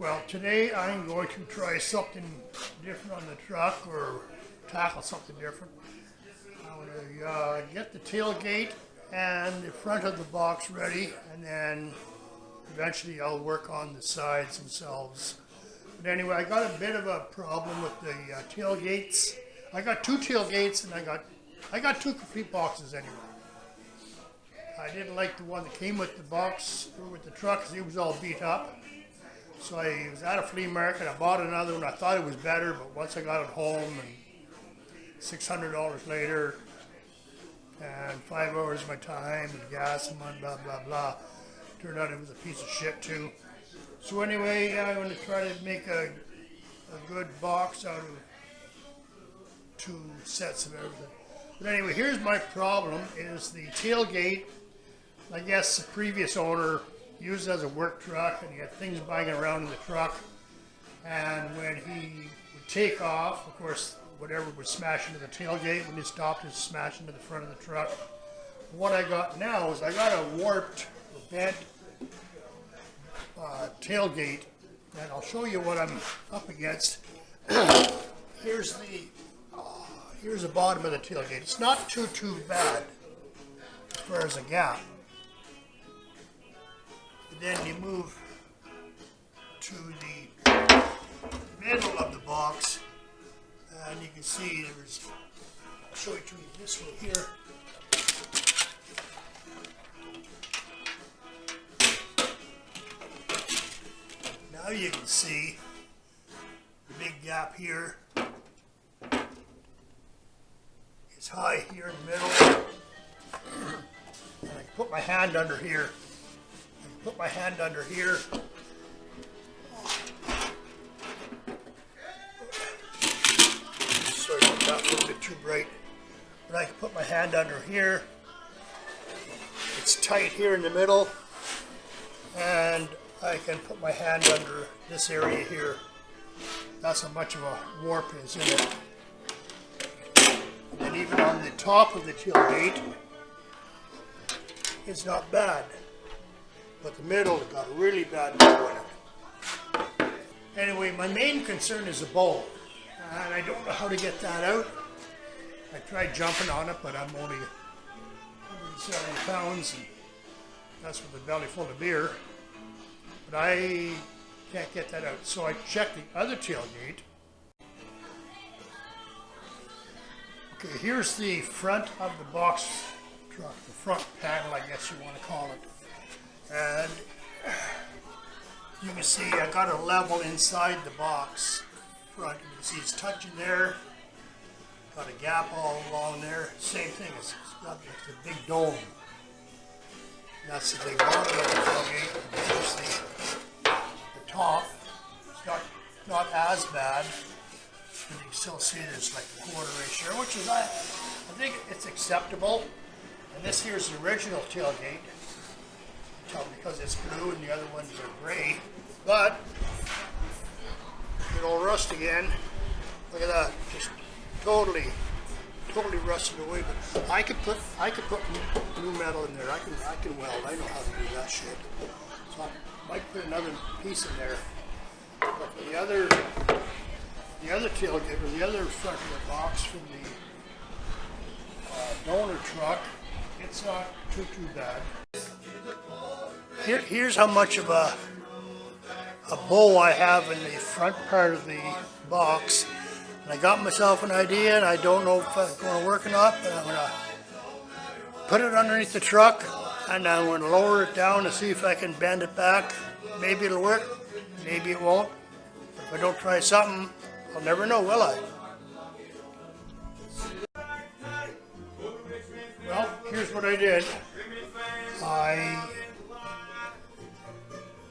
Well, today I'm going to try something different on the truck, or tackle something different. I'm going to get the tailgate and the front of the box ready, and then eventually I'll work on the sides themselves. But anyway, I got a bit of a problem with the tailgates. I got two tailgates, and I got two complete boxes anyway. I didn't like the one that came with the box, or with the truck, because it was all beat up. So I was at a flea market, I bought another one. I thought it was better, but once I got it home, and $600 later, and 5 hours of my time, and gas and money, blah, blah, blah, turned out it was a piece of shit too. So anyway, I'm going to try to make a good box out of two sets of everything. But anyway, here's my problem, is the tailgate. I guess the previous owner used it as a work truck, and he had things banging around in the truck. And when he would take off, of course, whatever would smash into the tailgate. When he stopped, it would smash into the front of the truck. What I got now is I got a warped, bent tailgate, and I'll show you what I'm up against. Here's the bottom of the tailgate. It's not too bad as far as a gap. Then you move to the middle of the box, and you can see there's, I'll show it to you this way here. Now you can see the big gap here. It's high here in the middle, and I can put my hand under here. Put my hand under here. Sorry about that, a little bit too bright. But I can put my hand under here. It's tight here in the middle. And I can put my hand under this area here. That's how much of a warp is in it. And even on the top of the tailgate, it's not bad. But the middle got a really bad bow in it. Anyway, my main concern is the bowl, and I don't know how to get that out. I tried jumping on it, but I'm only 170 pounds, and that's with a belly full of beer. But I can't get that out. So I checked the other tailgate. Okay, here's the front of the box truck, the front panel, I guess you want to call it. And you can see I got a level inside the box front. You can see it's touching there. Got a gap all along there. Same thing, it's got the big dome. That's the big bottom of the tailgate. There's the top. It's not as bad, but you can still see there's like a quarter inch here, which is, I think it's acceptable. And this here's the original tailgate. Because it's blue and the other ones are gray, but it'll rust again. Look at that, just totally rusted away. But I could put new metal in there. I can weld. I know how to do that shit. So I might put another piece in there. But the other tailgate, or the other front of the box from the donor truck, it's not too bad. Here's how much of a bow I have in the front part of the box. And I got myself an idea, and I don't know if it's going to work or not, but I'm going to put it underneath the truck, and I'm going to lower it down to see if I can bend it back. Maybe it'll work, maybe it won't. If I don't try something, I'll never know, will I? Well, here's what I did. I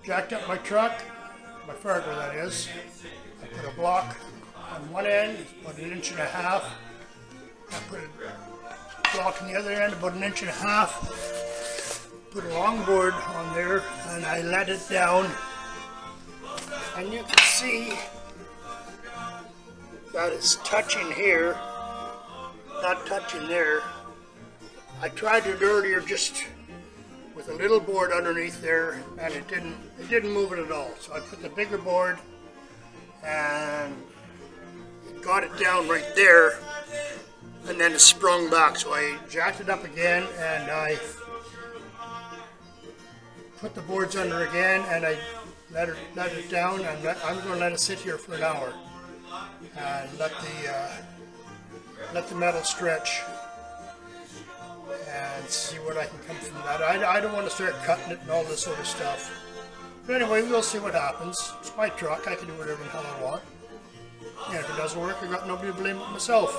jacked up my truck, my Fargo that is. I put a block on one end, about 1.5 inches. I put a block on the other end, about 1.5 inches. Put a longboard on there, and I let it down. And you can see that it's touching here, not touching there. I tried it earlier just with a little board underneath there, and it didn't move it at all. So I put the bigger board and got it down right there, and then it sprung back. So I jacked it up again, and I put the boards under again, and I let it down, and I'm going to let it sit here for an hour and let the metal stretch and see what I can come from that. I don't want to start cutting it and all this sort of stuff. But anyway, we'll see what happens. It's my truck. I can do whatever the hell I want. And if it doesn't work, I got nobody to blame but myself.